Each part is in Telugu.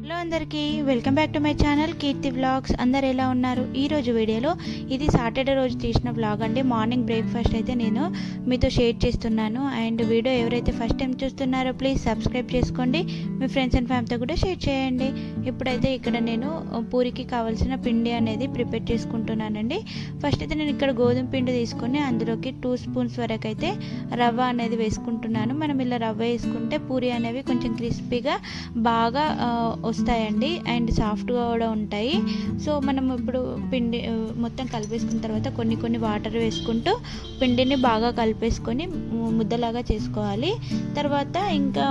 హలో అందరికీ, welcome back to my channel Keerthi vlogs. అందరు ఎలా ఉన్నారు? ఈరోజు వీడియోలో ఇది సాటర్డే రోజు తీసిన వ్లాగ్ అండి. మార్నింగ్ బ్రేక్ఫాస్ట్ అయితే నేను మీతో షేర్ చేస్తున్నాను. అండ్ వీడియో ఎవరైతే ఫస్ట్ టైం చూస్తున్నారో ప్లీజ్ సబ్స్క్రైబ్ చేసుకోండి, మీ ఫ్రెండ్స్ అండ్ ఫ్యామిలీతో కూడా షేర్ చేయండి. ఇప్పుడైతే ఇక్కడ నేను పూరికి కావాల్సిన పిండి అనేది ప్రిపేర్ చేసుకుంటున్నానండి. ఫస్ట్ అయితే నేను ఇక్కడ గోధుమ పిండి తీసుకొని అందులోకి 2 స్పూన్స్ వరకు అయితే రవ్వ అనేది వేసుకుంటున్నాను. మనం ఇలా రవ్వ వేసుకుంటే పూరి అనేవి కొంచెం క్రిస్పీగా బాగా వస్తాయండి అండ్ సాఫ్ట్గా కూడా ఉంటాయి. సో మనం ఇప్పుడు పిండి మొత్తం కలిపేసుకున్న తర్వాత కొన్ని వాటర్ వేసుకుంటూ పిండిని బాగా కలిపేసుకొని ముద్దలాగా చేసుకోవాలి. తర్వాత ఇంకా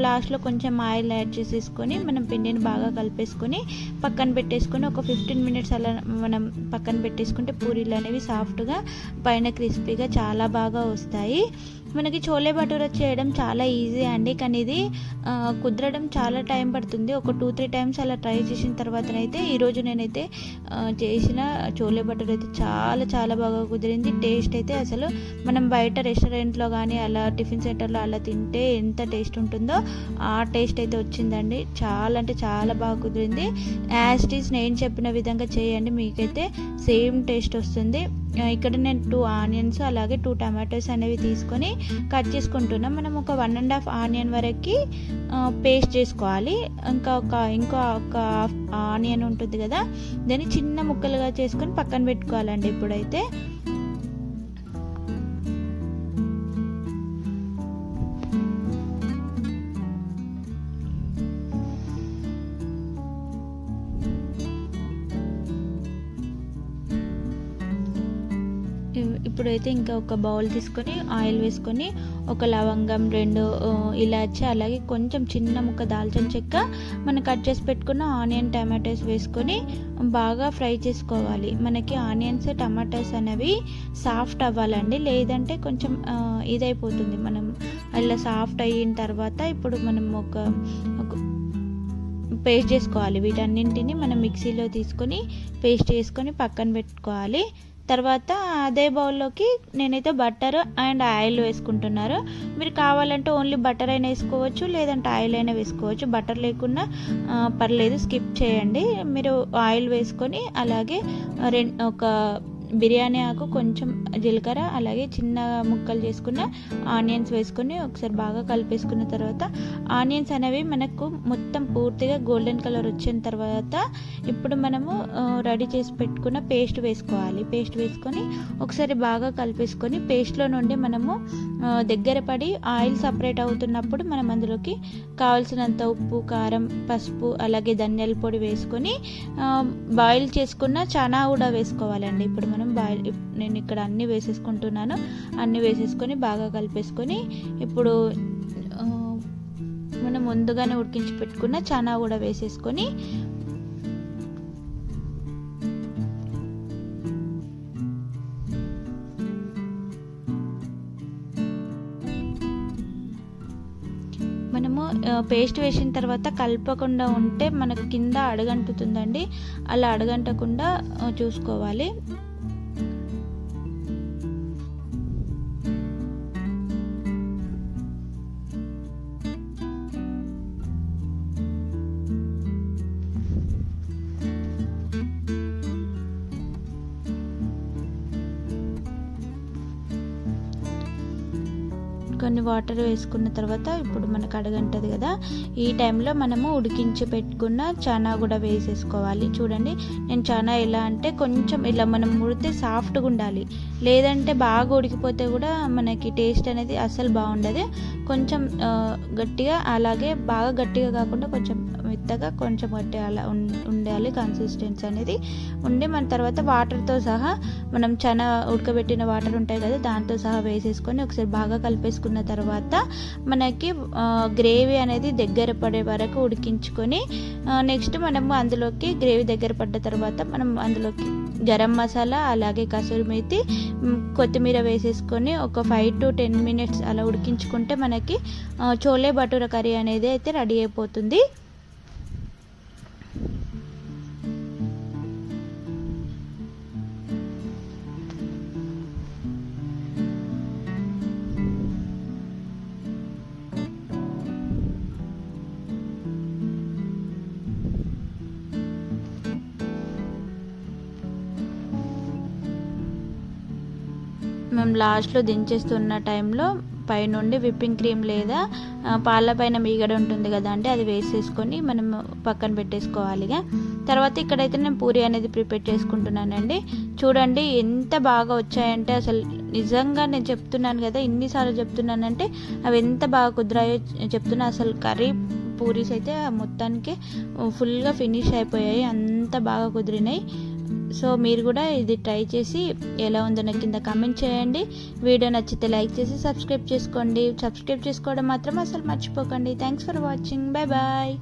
లాస్ట్లో కొంచెం ఆయిల్ యాడ్ చేసేసుకొని మనం పిండిని బాగా కలిపేసుకొని పక్కన పెట్టేసుకొని ఒక 15 మినిట్స్ అలా మనం పక్కన పెట్టేసుకుంటే పూరీలు అనేవి సాఫ్ట్గా పైన క్రిస్పీగా చాలా బాగా వస్తాయి. మనకి చోలే భటూరా చేయడం చాలా ఈజీ అండి, కానీ ఇది కుదరడం చాలా టైం పడుతుంది. ఒక 2-3 టైమ్స్ అలా ట్రై చేసిన తర్వాతనైతే ఈరోజు నేనైతే చేసిన చోలే భటూరా అయితే చాలా బాగా కుదిరింది. టేస్ట్ అయితే అసలు మనం బయట రెస్టారెంట్లో కానీ అలా టిఫిన్ సెంటర్లో అలా తింటే ఎంత టేస్ట్ ఉంటుందో ఆ టేస్ట్ అయితే వచ్చిందండి. చాలా బాగా కుదిరింది. యాజ్ ఇట్ ఈస్ నేను చెప్పిన విధంగా చేయండి, మీకైతే సేమ్ టేస్ట్ వస్తుంది. ఇక్కడ నేను 2 ఆనియన్స్ అలాగే 2 టమాటోస్ అనేవి తీసుకొని కట్ చేసుకుంటున్నాం. మనం ఒక 1.5 ఆనియన్ వరకు పేస్ట్ చేసుకోవాలి. ఇంకో ఒక ఆనియన్ ఉంటుంది కదా, దాన్ని చిన్న ముక్కలుగా చేసుకొని పక్కన పెట్టుకోవాలండి. ఇప్పుడైతే ఇప్పుడైతే ఇంకా ఒక బౌల్ తీసుకొని ఆయిల్ వేసుకొని ఒక లవంగం, 2 ఇలాచి అలాగే కొంచెం చిన్న ముక్క దాల్చిన చెక్క, మనం కట్ చేసి పెట్టుకున్న ఆనియన్ టమాటోస్ వేసుకొని బాగా ఫ్రై చేసుకోవాలి. మనకి ఆనియన్స్ టమాటోస్ అనేవి సాఫ్ట్ అవ్వాలండి, లేదంటే కొంచెం ఇదైపోతుంది. మనం అలా సాఫ్ట్ అయిన తర్వాత ఇప్పుడు మనం ఒక పేస్ట్ చేసుకోవాలి. వీటన్నింటిని మనం మిక్సీలో తీసుకొని పేస్ట్ చేసుకొని పక్కన పెట్టుకోవాలి. తర్వాత అదే బౌల్లోకి నేనైతే బటర్ అండ్ ఆయిల్ వేసుకుంటున్నారు. మీరు కావాలంటే ఓన్లీ బటర్ అయినా వేసుకోవచ్చు, లేదంటే ఆయిల్ అయినా వేసుకోవచ్చు. బటర్ లేకున్నా పర్లేదు, స్కిప్ చేయండి. మీరు ఆయిల్ వేసుకొని అలాగే ఒక బిర్యానీ ఆకు, కొంచెం జీలకర్ర, అలాగే చిన్న ముక్కలు చేసుకున్న ఆనియన్స్ వేసుకొని ఒకసారి బాగా కలిపేసుకున్న తర్వాత ఆనియన్స్ అనేవి మనకు మొత్తం పూర్తిగా గోల్డెన్ కలర్ వచ్చిన తర్వాత ఇప్పుడు మనము రెడీ చేసి పెట్టుకున్న పేస్ట్ వేసుకోవాలి. పేస్ట్ వేసుకొని ఒకసారి బాగా కలిపేసుకొని పేస్ట్లో నుండి మనము దగ్గర పడి ఆయిల్ సపరేట్ అవుతున్నప్పుడు మనం అందులోకి కావాల్సినంత ఉప్పు, కారం, పసుపు అలాగే ధనియాల పొడి వేసుకొని బాయిల్ చేసుకున్న చనా కూడా వేసుకోవాలండి. ఇప్పుడు మనం నేను ఇక్కడ అన్నీ వేసేసుకుంటున్నాను. అన్నీ వేసేసుకొని బాగా కలిపేసుకొని ఇప్పుడు మనం ముందుగానే ఉడికించి పెట్టుకున్న చనా కూడా వేసేసుకొని మనము పేస్ట్ వేసిన తర్వాత కలపకుండా ఉంటే మనకు కింద అడుగంటుతుందండి. అలా అడుగంటకుండా చూసుకోవాలి. కొన్ని వాటర్ వేసుకున్న తర్వాత ఇప్పుడు మనకు అడగంటది కదా, ఈ టైంలో మనము ఉడికించి పెట్టుకున్న చనా కూడా వేసేసుకోవాలి. చూడండి, నేను చనా ఎలా అంటే కొంచెం ఇలా మనం ముడితే సాఫ్ట్గా ఉండాలి, లేదంటే బాగా ఉడికిపోతే కూడా మనకి టేస్ట్ అనేది అస్సలు బాగుండదు. కొంచెం గట్టిగా, అలాగే బాగా గట్టిగా కాకుండా కొంచెం మెత్తగా, కొంచెం గట్టిగా అలా ఉండాలి కన్సిస్టెన్సీ అనేది ఉండి, మన తర్వాత వాటర్తో సహా మనం చనా ఉడకబెట్టిన వాటర్ ఉంటాయి కదా, దాంతో సహా వేసేసుకొని ఒకసారి బాగా కలిపేసుకున్న తర్వాత మనకి గ్రేవీ అనేది దగ్గర పడే వరకు ఉడికించుకొని నెక్స్ట్ మనము అందులోకి గ్రేవీ దగ్గర పడ్డ తర్వాత మనం అందులోకి గరం మసాలా అలాగే కసూరి మేతి, కొత్తిమీర వేసేసుకొని ఒక 5 to 10 మినిట్స్ అలా ఉడికించుకుంటే మనకి చోలే భటూరా కర్రీ అనేది అయితే రెడీ అయిపోతుంది. మేము లాస్ట్లో దించేస్తున్న టైంలో పైనుండి విప్పింగ్ క్రీమ్ లేదా పాల పైన మీగడ ఉంటుంది కదా అంటే అది వేసేసుకొని మనం పక్కన పెట్టేసుకోవాలిగా. తర్వాత ఇక్కడైతే నేను పూరి అనేది ప్రిపేర్ చేసుకుంటున్నానండి. చూడండి ఎంత బాగా వచ్చాయంటే అసలు నిజంగా నేను చెప్తున్నాను కదా, ఇన్నిసార్లు చెప్తున్నానంటే అవి ఎంత బాగా కుదిరాయో చెప్తున్నా. అసలు కర్రీ పూరీస్ అయితే మొత్తానికి ఫుల్గా ఫినిష్ అయిపోయాయి, అంత బాగా కుదిరినాయి. సో మీరు కూడా ఇది ట్రై చేసి ఎలా ఉందో నాకు కింద కామెంట్ చేయండి. వీడియో నచ్చితే లైక్ చేసి సబ్స్క్రైబ్ చేసుకోండి. సబ్స్క్రైబ్ చేసుకోవడం మాత్రం అసలు మర్చిపోకండి. Thanks for watching. Bye bye.